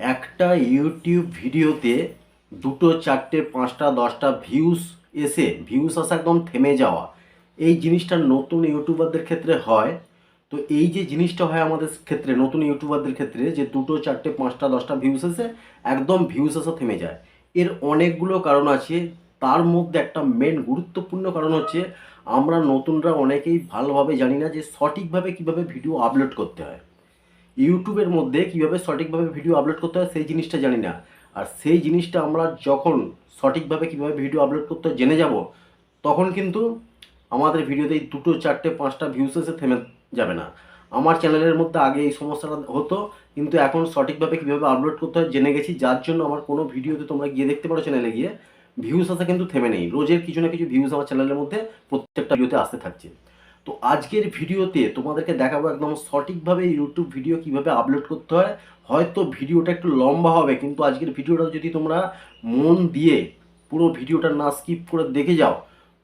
একটা ইউটিউব ভিডিওতে 2টো 4টে 5টা 10টা ভিউস আসা একদম থেমে যাওয়া, এই জিনিসটা নতুন ইউটিউবারদের ক্ষেত্রে হয়। তো এই যে জিনিসটা হয় আমাদের ক্ষেত্রে, নতুন ইউটিউবারদের ক্ষেত্রে, যে 2টো 4টে 5টা 10টা ভিউস এসে একদম ভিউস আসা থেমে যায়, এর অনেকগুলো কারণ আছে। তার মধ্যে একটা মেন গুরুত্বপূর্ণ কারণ হচ্ছে আমরা নতুনরা অনেকেই ভালোভাবে জানি না যে সঠিকভাবে কিভাবে ভিডিও আপলোড করতে হয়। ইউটিউবের মধ্যে কীভাবে সঠিকভাবে ভিডিও আপলোড করতে হয় সেই জিনিসটা জানি না। আর সেই জিনিসটা আমরা যখন সঠিকভাবে কীভাবে ভিডিও আপলোড করতে হয় জেনে যাব, তখন কিন্তু আমাদের ভিডিওতে এই 2টো 4টে 5টা ভিউস এসে থেমে যাবে না। আমার চ্যানেলের মধ্যে আগে এই সমস্যাটা হতো, কিন্তু এখন সঠিকভাবে কীভাবে আপলোড করতে হয় জেনে গেছি, যার জন্য আমার কোনো ভিডিওতে তোমরা গিয়ে দেখতে পারো, চ্যানেলে গিয়ে ভিউস আসা কিন্তু থেমে নেই। রোজের কিছু না কিছু ভিউস আমার চ্যানেলের মধ্যে প্রত্যেকটা ভিডিওতে আসতে থাকছে। তো আজকের ভিডিওতে তোমাদেরকে দেখাবো একদম সঠিকভাবে ইউটিউব ভিডিও কিভাবে আপলোড করতে হয়। হয়তো ভিডিওটা একটু লম্বা হবে, কিন্তু আজকের ভিডিওটা যদি তোমরা মন দিয়ে পুরো ভিডিওটা না স্কিপ করে দেখে যাও,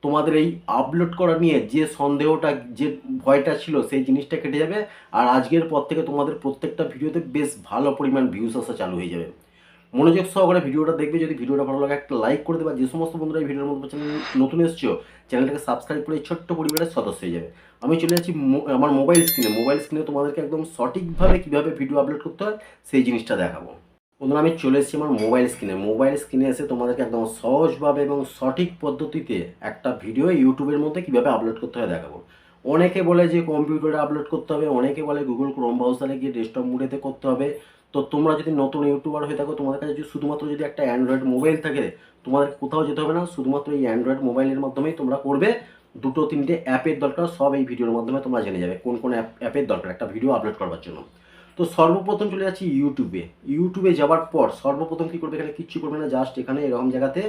তোমাদের এই আপলোড করা নিয়ে যে সন্দেহটা, যে ভয়টা ছিল, সেই জিনিসটা কেটে যাবে। আর আজকের পর থেকে তোমাদের প্রত্যেকটা ভিডিওতে বেশ ভালো পরিমাণ ভিউস আসা চালু হয়ে যাবে। মনোযোগ সহকারে ভিডিওটা দেখবে। যদি ভিডিওটা ভালো লাগে একটা লাইক করে দেবে। যে সমস্ত বন্ধুরা এই ভিডিওর মধ্যে চ্যানেল নতুন এসেছো, চ্যানেলটাকে সাবস্ক্রাইব করে ছোট্ট পরিবারের সদস্য হয়ে যাবে। আমি চলে যাচ্ছি আমার মোবাইল স্ক্রিনে তোমাদেরকে একদম সঠিকভাবে কীভাবে ভিডিও আপলোড করতে হয় সেই জিনিসটা দেখাবো। বন্ধুরা, আমি চলে এসেছি আমার মোবাইল স্ক্রিনে এসে তোমাদেরকে একদম সহজভাবে এবং সঠিক পদ্ধতিতে একটা ভিডিও ইউটিউবের মধ্যে কীভাবে আপলোড করতে হয় দেখাবো। অনেকে বলে যে কম্পিউটারে আপলোড করতে হবে, অনেকে বলে গুগল ক্রোম ব্রাউজারে গিয়ে ডেস্কটপ মোডেতে করতে হবে। তো তোমরা যদি নতুন ইউটিউবার হয়ে থাকো, তোমাদের কাছে শুধুমাত্র যদি একটা অ্যান্ড্রয়েড মোবাইল থাকে, তোমাদের কোথাও যেতে হবে না, শুধুমাত্র এই অ্যান্ড্রয়েড মোবাইলের মাধ্যমেই তোমরা করবে। 2-3টে অ্যাপের দরকার, সব এই ভিডিওর মাধ্যমে তোমরা জেনে যাবে কোন কোন অ্যাপের দরকার একটা ভিডিও আপলোড করবার জন্য। তো সর্বপ্রথম চলে যাচ্ছি ইউটিউবে যাওয়ার পর সর্বপ্রথম কী করবে, এখানে কিচ্ছু করবে না, জাস্ট এখানে এরকম জায়গাতে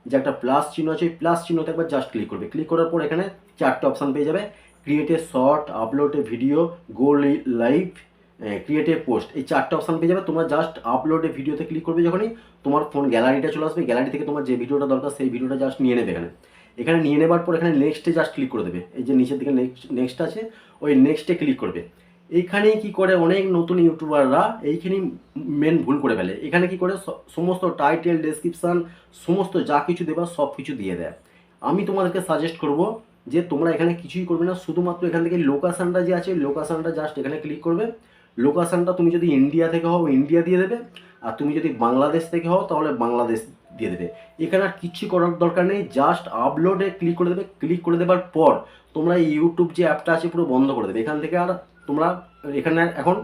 যে একটা প্লাস চিহ্ন আছে, ওই প্লাস চিহ্নতে একবার জাস্ট ক্লিক করবে। ক্লিক করার পর এখানে 4টে অপশান পেয়ে যাবে: create a short, upload a video, go live, create a post. এই 4টে অপশান পেয়ে যাবে। তোমরা জাস্ট আপলোড এ ভিডিওতে ক্লিক করবে, যখনই তোমার ফোন গ্যালারিটা চলে আসবে, গ্যালারি থেকে তোমার যে ভিডিওটা দরকার সেই ভিডিওটা জাস্ট নিয়ে নেবে। এখানে নিয়ে নেবার পর এখানে নেক্সটে জাস্ট ক্লিক করে দেবে। এই যে নিচের দিকে নেক্সট আছে, ওই নেক্সটে ক্লিক করবে। এইখানেই কি করে অনেক নতুন ইউটিউবাররা এইখানেই মেন ভুল করে ফেলে। এখানে কি করে সমস্ত টাইটেল, ডেসক্রিপশান, সমস্ত যা কিছু দেবার সব কিছু দিয়ে দেয়। আমি তোমাদেরকে সাজেস্ট করব যে তোমরা এখানে কিছুই করবে না, শুধুমাত্র এখান থেকে লোকেশানটা যে আছে, লোকেশানটা জাস্ট এখানে ক্লিক করবে। লোকেশানটা তুমি যদি ইন্ডিয়া থেকে হও ইন্ডিয়া দিয়ে দেবে, আর তুমি যদি বাংলাদেশ থেকে হও তাহলে বাংলাদেশ দিয়ে দেবে। এখানে আর কিচ্ছু করার দরকার নেই, জাস্ট আপলোডে ক্লিক করে দেবে। ক্লিক করে দেবার পর তোমরা ইউটিউব যে অ্যাপটা আছে পুরো বন্ধ করে দেবে। এখান থেকে আর তোমরা এখানে এখন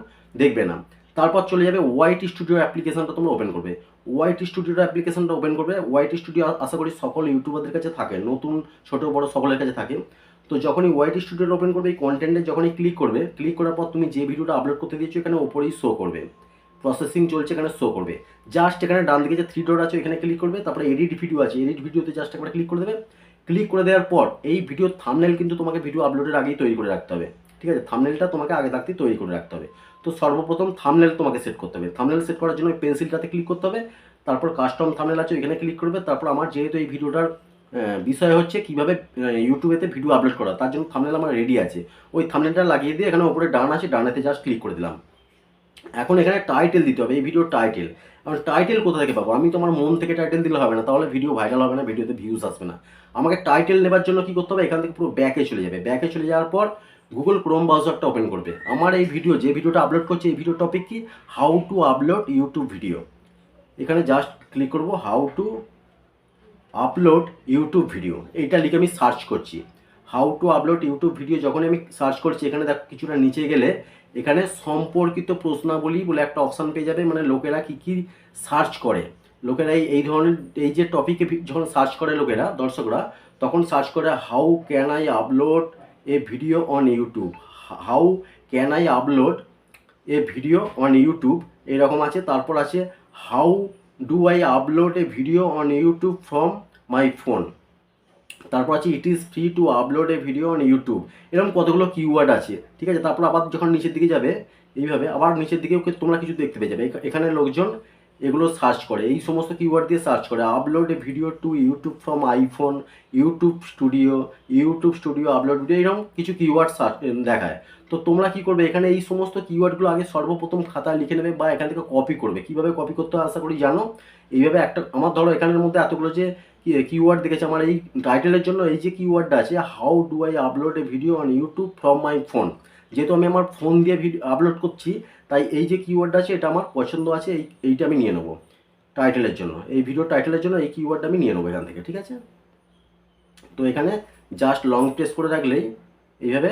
দেখবে না। তারপর চলে যাবে ওয়াইটি স্টুডিও অ্যাপ্লিকেশনটা তোমরা ওপেন করবে। ওয়াইটি স্টুডিওর অ্যাপ্লিকেশনটা ওপেন করবে। ওয়াইটি স্টুডিও আশা করি সকল ইউটিউবারদের কাছে থাকে, নতুন ছোটো বড় সকলের কাছে থাকে। তো যখনই ওয়াইটি স্টুডিওটা ওপেন করবে, এই কন্টেন্টে যখনই ক্লিক করবে, ক্লিক করার পর তুমি যে ভিডিওটা আপলোড করতে দিয়েছো এখানে ওপরেই শো করবে, প্রসেসিং চলছে এখানে শো করবে। জাস্ট এখানে ডান দিকে যে 3 ডট আছে এখানে ক্লিক করবে। তারপরে এডিট ভিডিও আছে, এডিট ভিডিওতে জাস্ট একবার ক্লিক করে দেবে। ক্লিক করে দেওয়ার পর এই ভিডিওর থাম্বনেল কিন্তু তোমাকে ভিডিও আপলোডের আগেই তৈরি করে রাখতে হবে। ঠিক আছে, থাম্বনেলটা তোমাকে আগে থাকতেই তৈরি করে রাখতে হবে। তো সর্বপ্রথম থাম্বনেল তোমাকে সেট করতে হবে। থাম্বনেল সেট করার জন্য পেন্সিলটাতে ক্লিক করতে হবে। তারপর কাস্টম থাম্বনেল আছে এখানে ক্লিক করবে। তারপর আমার যেহেতু এই ভিডিওটার বিষয় হচ্ছে কীভাবে ইউটিউবেতে ভিডিও আপলোড করা, তার জন্য থাম্বনেল আমার রেডি আছে। ওই থাম্বনেলটা লাগিয়ে দিয়ে এখানে ওপরে ডান আছে, ডানেতে জাস্ট ক্লিক করে দিলাম। এখন এখানে টাইটেল দিতে হবে, এই ভিডিওর টাইটেল। এখন টাইটেল কোথা থেকে পাবো? আমি তোমার মন থেকে টাইটেল দিলে হবে না, তাহলে ভিডিও ভাইরাল হবে না, ভিডিওতে ভিউজ আসবে না। আমাকে টাইটেল নেবার জন্য কী করতে হবে, এখান থেকে পুরো ব্যাকে চলে যাবে। ব্যাকে চলে যাওয়ার পর গুগল ক্রোম ব্রাউজারটা ওপেন করবে। আমার এই ভিডিও, যে ভিডিওটা আপলোড করছে, এই ভিডিও টপিক কি, how to upload YouTube video. এখানে জাস্ট ক্লিক করব, how to upload YouTube video, এইটা লিখে আমি সার্চ করছি। How to upload YouTube video যখনই আমি সার্চ করছি, এখানে দেখো কিছুটা নিচে গেলে এখানে সম্পর্কিত প্রশ্নাবলী বলে একটা অপশান পেয়ে যাবে। মানে লোকেরা কী কী সার্চ করে, লোকেরা এই ধরনের এই যে টপিকে যখন সার্চ করে লোকেরা, দর্শকরা তখন সার্চ করে how can I upload a video on YouTube, how can I upload a video on YouTube, এরকম আছে। তারপর আছে how do I upload a video on YouTube from my phone. তারপর আছে it is free to upload a video on YouTube. এরকম কতগুলো keyword আছে, ঠিক আছে। তারপর আবার যখন নিচের দিকে যাবে, এইভাবে আবার নিচের দিকেও তোমরা কিছু দেখতে পেয়ে যাবে। এখানে লোকজন এগুলো সার্চ করে, এই সমস্ত কিওয়ার্ড দিয়ে সার্চ করে। Upload a video to YouTube from iPhone, YouTube studio upload video, এরকম কিছু কিওয়ার্ড সার্চ দেখায়। তো তোমরা কি করবে, এখানে এই সমস্ত কিওয়ার্ডগুলো আগে সর্বপ্রথম খাতায় লিখে নেবে বা এখান থেকে কপি করবে। কীভাবে কপি করতে হয় আশা করি জানো। এইভাবে একটা, আমার ধরো এখানের মধ্যে এতগুলো যে কিওয়ার্ড দেখেছে, আমার এই টাইটেলের জন্য এই যে কিওয়ার্ডটা আছে, how do I upload a video on YouTube from my phone, যেহেতু আমি আমার ফোন দিয়ে ভিডিও আপলোড করছি, তাই এই যে কিওয়ার্ডটা আছে এটা আমার পছন্দ আছে, এইটা আমি নিয়ে নেবো টাইটেলের জন্য, এই ভিডিও টাইটেলের জন্য এই কিওয়ার্ডটা আমি নিয়ে নেবো এখান থেকে, ঠিক আছে। তো এখানে জাস্ট লং প্রেস করে রাখলেই এইভাবে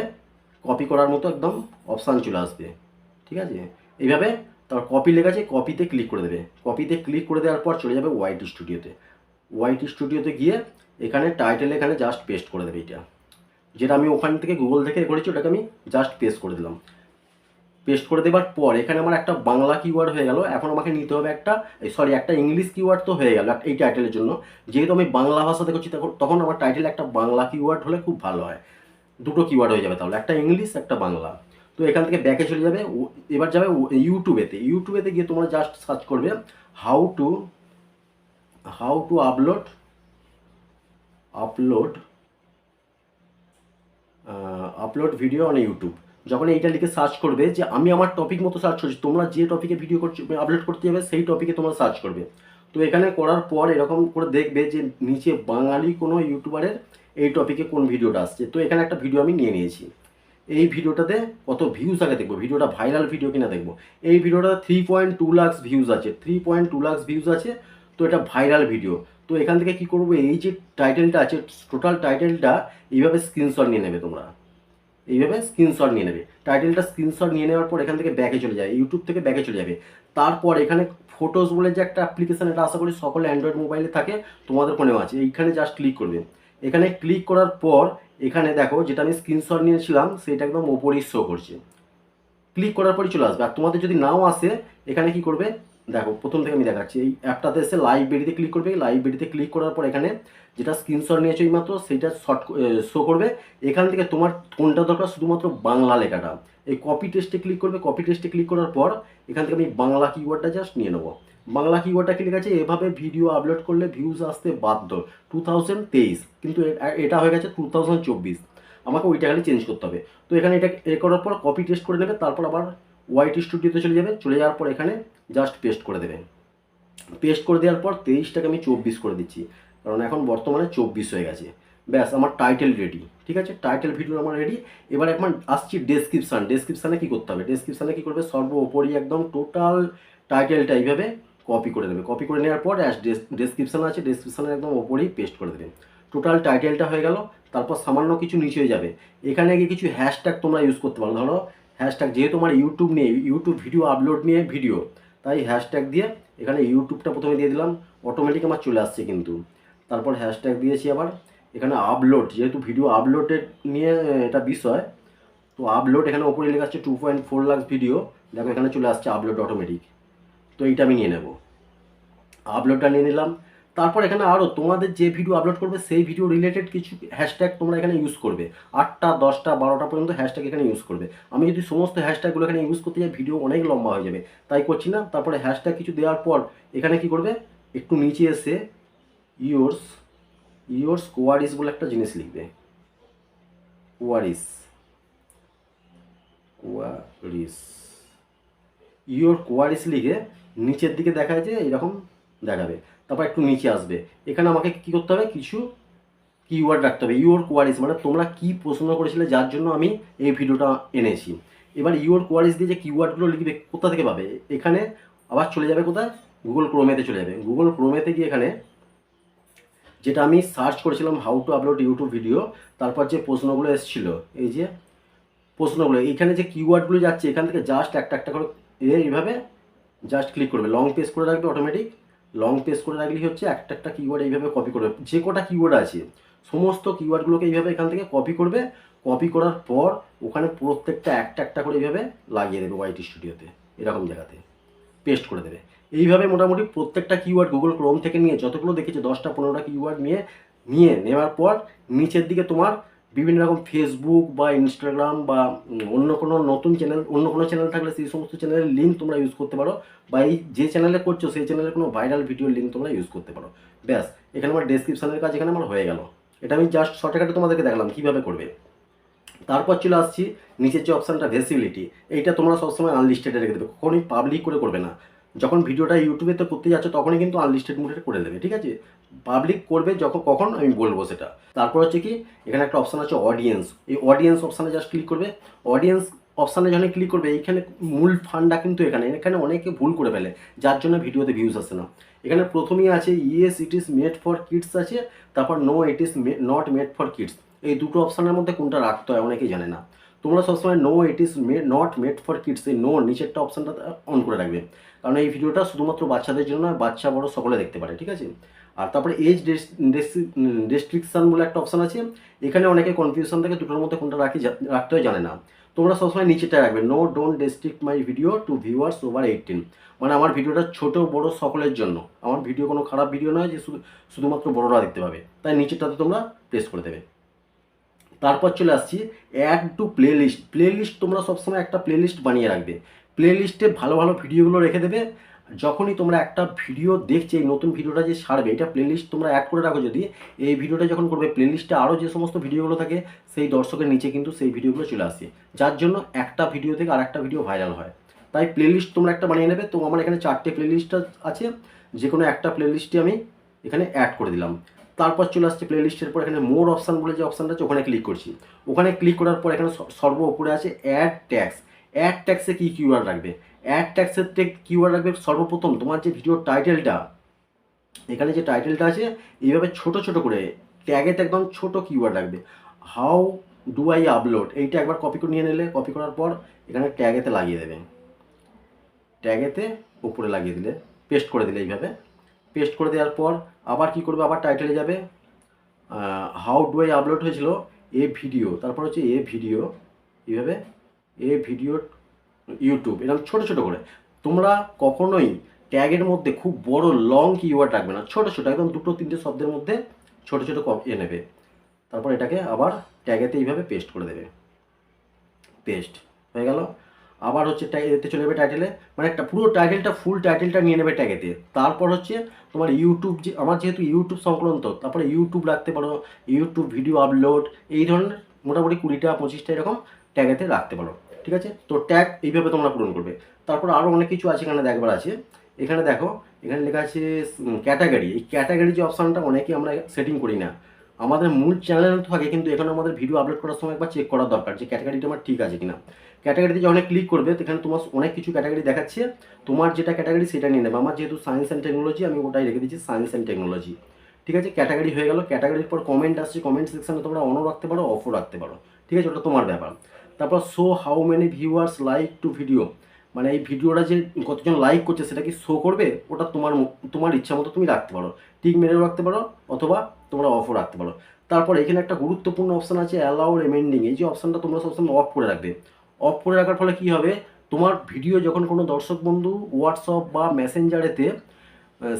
কপি করার মতো একদম অপশান চলে আসবে, ঠিক আছে। এইভাবে তারপর কপি লেখা আছে, কপিতে ক্লিক করে দেবে। কপিতে ক্লিক করে দেওয়ার পর চলে যাবে ওয়াইটি স্টুডিওতে। ওয়াইটি স্টুডিওতে গিয়ে এখানে টাইটেল এখানে জাস্ট পেস্ট করে দেবে। এটা যেটা আমি ওখান থেকে গুগল থেকে করেছি ওটাকে আমি জাস্ট পেস্ট করে দিলাম। পেস্ট করে দেওয়ার পর এখানে আমার একটা বাংলা কিওয়ার্ড হয়ে গেল। এখন আমাকে নিতে হবে একটা ইংলিশ কিওয়ার্ড তো হয়ে গেল এই টাইটেলের জন্য। যেহেতু আমি বাংলা ভাষাতে করছি তখন আমার টাইটেল একটা বাংলা কিওয়ার্ড হলে খুব ভালো হয়। দুটো কিওয়ার্ড হয়ে যাবে তাহলে, একটা ইংলিশ একটা বাংলা। তো এখান থেকে ব্যাকে চলে যাবে, এবার যাবে ইউটিউবেতে গিয়ে তোমরা জাস্ট সার্চ করবে how to upload video on YouTube. যখন এইটা লিখে সার্চ করবে, যে আমি আমার টপিক মতো সার্চ করছি, তোমরা যে টপিকে ভিডিও করছো আপলোড করতে যাবে সেই টপিকে তোমরা সার্চ করবে। তো এখানে করার পর এরকম করে দেখবে যে নিচে বাঙালি কোনো ইউটিউবারের এই টপিকে কোন ভিডিওটা আসছে। তো এখানে একটা ভিডিও আমি নিয়ে নিয়েছি। এই ভিডিওটাতে কত ভিউজ আগে দেখবো, ভিডিওটা ভাইরাল ভিডিও কিনা দেখবো। এই ভিডিওটা 3.2 লাখ ভিউজ আছে, 3.2 লাখ ভিউজ আছে। তো এটা ভাইরাল ভিডিও। তো এখান থেকে কি করবো, এই যে টাইটেলটা আছে টোটাল টাইটেলটা এইভাবে স্ক্রিনশট নিয়ে নেবে তোমরা, এইভাবে স্ক্রিনশট নিয়ে নেবে। টাইটেলটা স্ক্রিনশট নিয়ে নেওয়ার পর এখান থেকে ব্যাকে চলে যাবে, ইউটিউব থেকে ব্যাকে চলে যাবে। তারপর এখানে ফটোস বলে যে একটা অ্যাপ্লিকেশান, এটা আশা করি সকলে অ্যান্ড্রয়েড মোবাইলে থাকে, তোমাদের ফোনেও আছে। এইখানে জাস্ট ক্লিক করবে। এখানে ক্লিক করার পর এখানে দেখো যেটা আমি স্ক্রিনশট নিয়েছিলাম সেটা একদম ওপরেই শো করছে। ক্লিক করার পরই চলে আসবে। আর তোমাদের যদি নাও আসে এখানে কি করবে, দেখো প্রথম থেকে আমি দেখাচ্ছি। এই অ্যাপটাতে এসে লাইব্রেরিতে ক্লিক করবে। লাইব্রেরিতে ক্লিক করার পর এখানে যেটা স্ক্রিনশট নিয়েছো এই মাত্র সেইটা শো করবে। এখান থেকে তোমার কোনটা দরকার, শুধুমাত্র বাংলা লেখাটা। এই কপি টেস্টে ক্লিক করবে। কপি টেস্টে ক্লিক করার পর এখান থেকে আমি বাংলা কিওয়ার্ডটা জাস্ট নিয়ে নেবো। বাংলা কিওয়ার্ডটা কি লেখা আছে, এভাবে ভিডিও আপলোড করলে ভিউজ আসতে বাধ্য 2023, কিন্তু এটা হয়ে গেছে 2024। আমাকে ওইটা খালি চেঞ্জ করতে হবে। তো এখানে এটা করার পর কপি টেস্ট করে নেবে। তারপর আবার ওয়াইটি স্টুডিওতে চলে যাবে। চলে যাওয়ার পর এখানে জাস্ট পেস্ট করে দেবে। পেস্ট করে দেওয়ার পর 23টাকে আমি 24 করে দিচ্ছি, কারণ এখন বর্তমানে 24 হয়ে গেছে। ব্যাস আমার টাইটেল রেডি, ঠিক আছে। টাইটেল ভিডিও আমার রেডি। এবার এখন আসছি ডেসক্রিপশানে কী করতে হবে। ডেসক্রিপশানে কী করবে, সর্বোপরি একদম টোটাল টাইটেলটা এইভাবে কপি করে দেবে। কপি করে নেওয়ার পর ডেসক্রিপশান আছে, ডেসক্রিপশানে একদম ওপরেই পেস্ট করে দেবে। টোটাল টাইটেলটা হয়ে গেল। তারপর সামান্য কিছু নিচে হয়ে যাবে। এখানে গিয়ে কিছু হ্যাশট্যাগ তোমরা ইউজ করতে পারো। ধরো হ্যাশট্যাগ, যেহেতু তোমার ইউটিউব ভিডিও আপলোড নিয়ে ভিডিও, তাই হ্যাশট্যাগ দিয়ে এখানে ইউটিউবটা প্রথমে দিয়ে দিলাম। অটোমেটিক আমার চলে আসছে কিন্তু। তারপর হ্যাশট্যাগ দিয়েছি আবার এখানে আপলোড, যেহেতু ভিডিও আপলোডের নিয়ে এটা বিষয়, তো আপলোড এখানে ওপরে লেখা আছে 2.4 লাখ ভিডিও। দেখো এখানে চলে আসছে আপলোড অটোমেটিক। তো এইটা আমি নিয়ে নেব, আপলোডটা নিয়ে নিলাম। তারপর এখানে আরও তোমাদের যে ভিডিও আপলোড করবে সেই ভিডিও রিলেটেড কিছু হ্যাশট্যাগ তোমরা এখানে ইউজ করবে। 8টা 10টা 12টা পর্যন্ত হ্যাশট্যাগ এখানে ইউজ করবে। আমি যদি সমস্ত হ্যাশট্যাগুলো এখানে ইউজ করতে যাই ভিডিও অনেক লম্বা হয়ে যাবে, তাই করছি না। তারপরে হ্যাশট্যাগ কিছু দেওয়ার পর এখানে কি করবে, একটু নিচে এসে ইয়োর্স কোয়ারিস বলে একটা জিনিস লিখবে। কোয়ারিস ইয়োর কোয়ারিস লিখে নিচের দিকে দেখায় যে এরকম দেখাবে। তারপর একটু নিচে আসবে। এখানে আমাকে কী করতে হবে, কিছু কিওয়ার্ড রাখতে হবে। ইয়োর কোয়ারিস মানে তোমরা কী প্রশ্ন করেছিলে যার জন্য আমি এই ভিডিওটা এনেছি। এবার ইয়োর কোয়ারিস দিয়ে যে কিওয়ার্ডগুলো লিখবে কোথা থেকে পাবে, এখানে আবার চলে যাবে কোথায়, গুগল ক্রোমেতে চলে যাবে। গুগল ক্রোমেতে গিয়ে এখানে যেটা আমি সার্চ করেছিলাম how to upload YouTube video, তারপর যে প্রশ্নগুলো এসেছিলো, এই যে প্রশ্নগুলো, এইখানে যে কিওয়ার্ডগুলো যাচ্ছে এখান থেকে জাস্ট একটা একটা করে এইভাবে জাস্ট ক্লিক করবে। লং প্রেস করে রাখবে, অটোমেটিক লং প্রেস করে রাখলেই হচ্ছে একটা একটা কিওয়ার্ড এইভাবে কপি করবে। যে কটা কিওয়ার্ড আছে সমস্ত কিওয়ার্ডগুলোকে এইভাবে এখান থেকে কপি করবে। কপি করার পর ওখানে প্রত্যেকটা একটা একটা করে এইভাবে লাগিয়ে দেবে ওয়াইটি স্টুডিওতে, এরকম জায়গাতে পেস্ট করে দেবে। এইভাবে মোটামুটি প্রত্যেকটা কিওয়ার্ড গুগল ক্রোম থেকে নিয়ে যতগুলো দেখেছে 10টা 15টা কিওয়ার্ড নিয়ে নেওয়ার পর নিচের দিকে তোমার বিভিন্ন রকম ফেসবুক বা ইনস্টাগ্রাম বা অন্য কোনো নতুন চ্যানেল, অন্য কোনো চ্যানেল থাকলে সেই সমস্ত চ্যানেলের লিঙ্ক তোমরা ইউজ করতে পারো, বা এই যে চ্যানেলে করছো সেই চ্যানেলের কোনো ভাইরাল ভিডিওর লিঙ্ক তোমরা ইউজ করতে পারো। ব্যাস, এখানে আমার ডেসক্রিপশনের কাজ এখানে আমার হয়ে গেল। এটা আমি জাস্ট শর্টকাটে তোমাদেরকে দেখালাম কীভাবে করবে। তারপর চলে আসছি নিচের যে অপশানটা ভিজিবিলিটি, এইটা তোমরা সবসময় আনলিস্টেডে রেখে দেবে, কখনোই পাবলিক করে করবে না। যখন ভিডিওটা ইউটিউবেতে করতে যাচ্ছ তখনই কিন্তু আনলিস্টেড মোডে করে দেবে, ঠিক আছে? পাবলিক করবে কখন আমি বলবো সেটা। তারপর হচ্ছে কি, এখানে একটা অপশান আছে অডিয়েন্স, এই অডিয়েন্স অপশানে জাস্ট ক্লিক করবে। অডিয়েন্স অপশানে যখন ক্লিক করবে, এইখানে মূল ফান্ডটা কিন্তু এখানে অনেকে ভুল করে ফেলে, যার জন্য ভিডিওতে ভিউজ আসে না। এখানে প্রথমেই আছে yes it is made for kids আছে, তারপর no it is not made for kids. এই দুটো অপশানের মধ্যে কোনটা রাখতে হয় অনেকেই জানে না। তোমরা সবসময় no it is not made for kids, এই নো নিচেরটা অপশানটা অন করে রাখবে, কারণ এই ভিডিওটা শুধুমাত্র বাচ্চাদের জন্য নয়, বাচ্চা বড় সকলে দেখতে পারে, ঠিক আছে? আর তারপরে এজ রেস্ট্রিকশান বলে একটা অপশান আছে, এখানে অনেকে কনফিউশন থাকে দুটোর মধ্যে কোনটা রাখতে হয় জানে না। তোমরা সবসময় নিচেটা রাখবে, no don't restrict my video to viewers over 18, মানে আমার ভিডিওটা ছোট বড় সকলের জন্য, আমার ভিডিও কোনো খারাপ ভিডিও নয় যে শুধুমাত্র বড়রা দেখতে পাবে, তাই নিচেরটাতে তোমরা প্রেস করে দেবে। তারপর চলে আসছি অ্যাড টু প্লেলিস্ট। প্লেলিস্ট তোমরা সবসময় একটা প্লেলিস্ট বানিয়ে রাখবে, প্লেলিস্টে ভালো ভালো ভিডিওগুলো রেখে দেবে। যখনই তোমরা একটা ভিডিও দেখছে, এই নতুন ভিডিওটা যে ছাড়বে, এটা প্লেলিস্ট তোমরা অ্যাড করে রাখো, যদি এই ভিডিওটা যখন করবে প্লেলিস্টে আরও যে সমস্ত ভিডিওগুলো থাকে সেই দর্শকের নিচে কিন্তু সেই ভিডিওগুলো চলে আসে, যার জন্য একটা ভিডিও থেকে আর একটা ভিডিও ভাইরাল হয়। তাই প্লেলিস্ট তোমরা একটা বানিয়ে নেবে। তো আমার এখানে 4টে প্লেলিস্ট আছে, যে কোনো একটা প্লেলিস্টে আমি এখানে অ্যাড করে দিলাম। তারপর চলে আসছে প্লেলিস্টের পর এখানে মোর অপশান বলে যে অপশানটা আছে ওখানে ক্লিক করছি। ওখানে ক্লিক করার পর এখানে সর্ব উপরে আছে অ্যাড ট্যাক্স। অ্যাড ট্যাক্সে কী কিওয়ার্ড রাখবে? অ্যাড ট্যাক্সের কিওয়ার্ড রাখবে সর্বপ্রথম তোমার যে ভিডিওর টাইটেলটা, এখানে যে টাইটেলটা আছে এইভাবে ছোট ছোট করে ট্যাগেতে একদম ছোট কিওয়ার্ড রাখবে। হাউ ডু আই আপলোড, এইটা একবার কপি করে নিয়ে নিলে, কপি করার পর এখানে ট্যাগেতে লাগিয়ে দেবে, ট্যাগেতে উপরে লাগিয়ে দিলে, পেস্ট করে দিলে এইভাবে। পেস্ট করে দেওয়ার পর আবার কি করবে, আবার টাইটেলে যাবে, হাউ ডু আই আপলোড হয়েছিল এ ভিডিও, তারপর হচ্ছে এ ভিডিও, এইভাবে এ ভিডিও ইউটিউব, এরকম ছোটো ছোটো করে। তোমরা কখনোই ট্যাগের মধ্যে খুব বড় লং কিওয়ার্ড রাখবে না, ছোটো ছোটো একদম 2-3টে শব্দের মধ্যে ছোটো ছোটো নেবে। তারপর এটাকে আবার ট্যাগেতে এইভাবে পেস্ট করে দেবে, পেস্ট হয়ে গেল। আবার হচ্ছে এতে চলে যাবে টাইটেলে, মানে একটা পুরো টাইটেলটা ফুল টাইটেলটা নিয়ে নেবে ট্যাগেতে। তারপর হচ্ছে তোমার ইউটিউব, যে আমার যেহেতু ইউটিউব সংক্রান্ত, তারপরে ইউটিউব রাখতে পারো, ইউটিউব ভিডিও আপলোড, এই ধরনের মোটামুটি 20টা-25টা এরকম ট্যাগেতে রাখতে পারো, ঠিক আছে? তো ট্যাগ এইভাবে তোমরা পূরণ করবে। তারপর আরও অনেক কিছু আছে এখানে দেখবার আছে। এখানে দেখো, এখানে লেখা আছে ক্যাটাগরি। এই ক্যাটাগরি যে অপশানটা অনেকেই আমরা সেটিং করি না, আমাদের মূল চ্যানেল থাকে, কিন্তু এখানে আমাদের ভিডিও আপলোড করার সময় একবার চেক করার দরকার যে ক্যাটাগরিটা আমার ঠিক আছে কিনা। ক্যাটাগরিতে যখন ক্লিক করবে এখানে তোমার অনেক কিছু ক্যাটাগরি দেখাচ্ছে, তোমার যেটা ক্যাটাগরি সেটা নিয়ে নেবে। আমার যেহেতু সায়েন্স অ্যান্ড টেকনোলজি, আমি ওটাই রেখে দিচ্ছি সায়েন্স অ্যান্ড টেকনোলজি, ঠিক আছে? ক্যাটাগরি হয়ে গেল। ক্যাটাগরির পর কমেন্ট আসছে, কমেন্ট সেকশানে তোমরা অনও রাখতে পারো, অফও রাখতে পারো, ঠিক আছে? ওটা তোমার ব্যাপার। তারপর show how many viewers like to video, মানে এই ভিডিওটা যে কতজন লাইক করছে সেটা কি শো করবে, ওটা তোমার ইচ্ছা মতো তুমি রাখতে পারো, টিক মেরেও রাখতে পারো অথবা তোমরা অফও রাখতে পারো। তারপর এখানে একটা গুরুত্বপূর্ণ অপশান আছে অ্যালাউ রিমাইন্ডিং, এই যে অপশানটা তোমরা সবসময় অফ করে রাখবে। অফ করে রাখার ফলে কী হবে, তোমার ভিডিও যখন কোনো দর্শক বন্ধু হোয়াটসঅ্যাপ বা মেসেঞ্জারেতে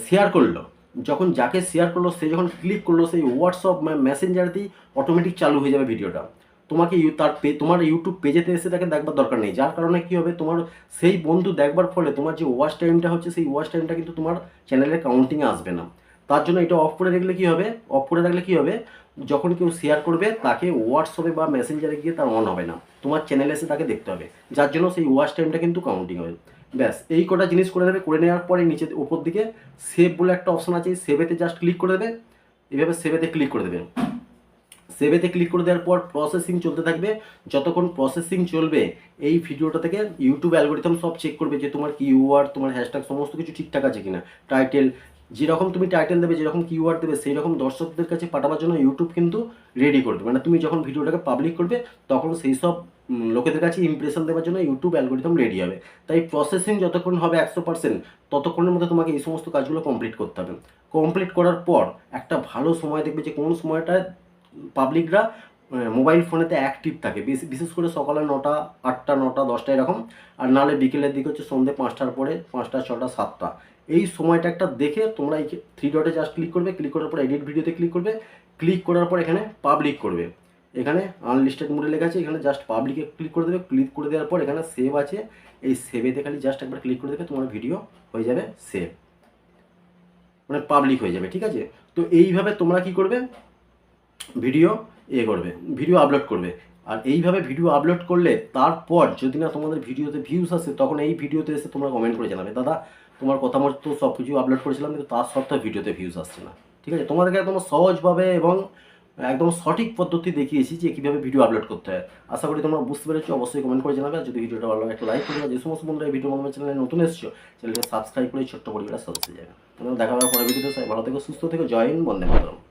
শেয়ার করলো, যখন যাকে শেয়ার করলো সে যখন ক্লিক করলো, সেই হোয়াটসঅ্যাপ মেসেঞ্জারেতেই অটোমেটিক চালু হয়ে যাবে ভিডিওটা। তোমাকে তোমার ইউটিউব পেজেতে এসে তাকে দেখবার দরকার নেই, যার কারণে কী হবে, তোমার সেই বন্ধু দেখবার ফলে তোমার যে ওয়াচ টাইমটা হচ্ছে সেই ওয়াচ টাইমটা কিন্তু তোমার চ্যানেলের কাউন্টিংয়ে আসবে না। তার জন্য এটা অফ করে রাখলে কী হবে, অফ করে রাখলে কী হবে, যখন কেউ শেয়ার করবে তাকে হোয়াটসঅ্যাপে বা মেসেঞ্জারে গিয়ে তার অন হবে না, তোমার চ্যানেলে এসে তাকে দেখতে হবে, যার জন্য সেই ওয়াচ টাইমটা কিন্তু কাউন্টিং হবে। ব্যাস, এই কটা জিনিস করে নেবে। করে নেওয়ার পরে নিচে উপর দিকে সেভ বলে একটা অপশন আছে, এই সেভেতে জাস্ট ক্লিক করে দেবে, এইভাবে সেভেতে ক্লিক করে দেবে। সেভেতে ক্লিক করে দেওয়ার পর প্রসেসিং চলতে থাকবে। যতক্ষণ প্রসেসিং চলবে এই ভিডিওটা থেকে ইউটিউব অ্যালগোরিদম সব চেক করবে যে তোমার কিওয়ার্ড, তোমার হ্যাশট্যাগ সমস্ত কিছু ঠিকঠাক আছে কিনা। টাইটেল, যেরকম তুমি টাইটেল দেবে, যেরকম কিওয়ার্ড দেবে, সেই রকম দর্শকদের কাছে পাঠাবার জন্য ইউটিউব কিন্তু রেডি করবে। মানে তুমি যখন ভিডিওটাকে পাবলিক করবে তখন সেই সব লোকেদের কাছে ইমপ্রেশন দেওয়ার জন্য ইউটিউব অ্যালগোরিদম রেডি হবে। তাই প্রসেসিং যতক্ষণ হবে 100%, ততক্ষণের মধ্যে তোমাকে এই সমস্ত কাজগুলো কমপ্লিট করতে হবে। কমপ্লিট করার পর একটা ভালো সময় দেখবে যে কোন সময়টায় পাবলিকরা মোবাইল ফোনেতে অ্যাক্টিভ থাকে, বিশেষ করে সকালে 9টা, 8টা, 9টা, 10টা এরকম, আর নাহলে বিকেলের দিকে হচ্ছে সন্ধ্যে 5টার পরে, 5টা, 6টা, 7টা। এই সময়টা একটা দেখে তোমরা এই 3 ডটে জাস্ট ক্লিক করবে, ক্লিক করার পর এডিট ভিডিওতে ক্লিক করবে, ক্লিক করার পর এখানে পাবলিক করবে। এখানে আনলিস্টেড মোডে লেখা আছে, এখানে জাস্ট পাবলিকে ক্লিক করে দেবে। ক্লিক করে দেওয়ার পর এখানে সেভ আছে, এই সেভেতে খালি জাস্ট একবার ক্লিক করে দেবে, তোমার ভিডিও হয়ে যাবে সেভ, মানে পাবলিক হয়ে যাবে। ঠিক আছে, তো এইভাবে তোমরা কি করবে, ভিডিও করবে, ভিডিও আপলোড করবে। আর এইভাবে ভিডিও আপলোড করলে তারপর যদি না তোমাদের ভিডিওতে ভিউজ আসে, তখন এই ভিডিওতে এসে তোমরা কমেন্ট করে জানাবে, দাদা তোমার কথা মতো সব কিছু আপলোড করেছিলাম কিন্তু তার সত্ত্বেও ভিডিওতে ভিউজ আসছে না। ঠিক আছে, তোমাদেরকে একদম সহজভাবে এবং একদম সঠিক পদ্ধতি দেখিয়েছি যে কীভাবে ভিডিও আপলোড করতে হয়। আশা করি তোমরা বুঝতে পেরেছো, অবশ্যই কমেন্ট করে জানাবে। আর যদি ভিডিওটা ভালো লাগে একটা লাইক করবে। যে সমস্ত বন্ধুরা এই ভিডিও আমার চ্যানেলে নতুন এসেছো, চ্যানেলটা সাবস্ক্রাইব করে ছোট্ট পরিবারের সদস্য যাবে। তোমরা দেখা হবে পরের ভিডিওতে। সবাই ভালো থেকো, সুস্থ থেকো, জয় হিন্দ, বন্দে মাতরম।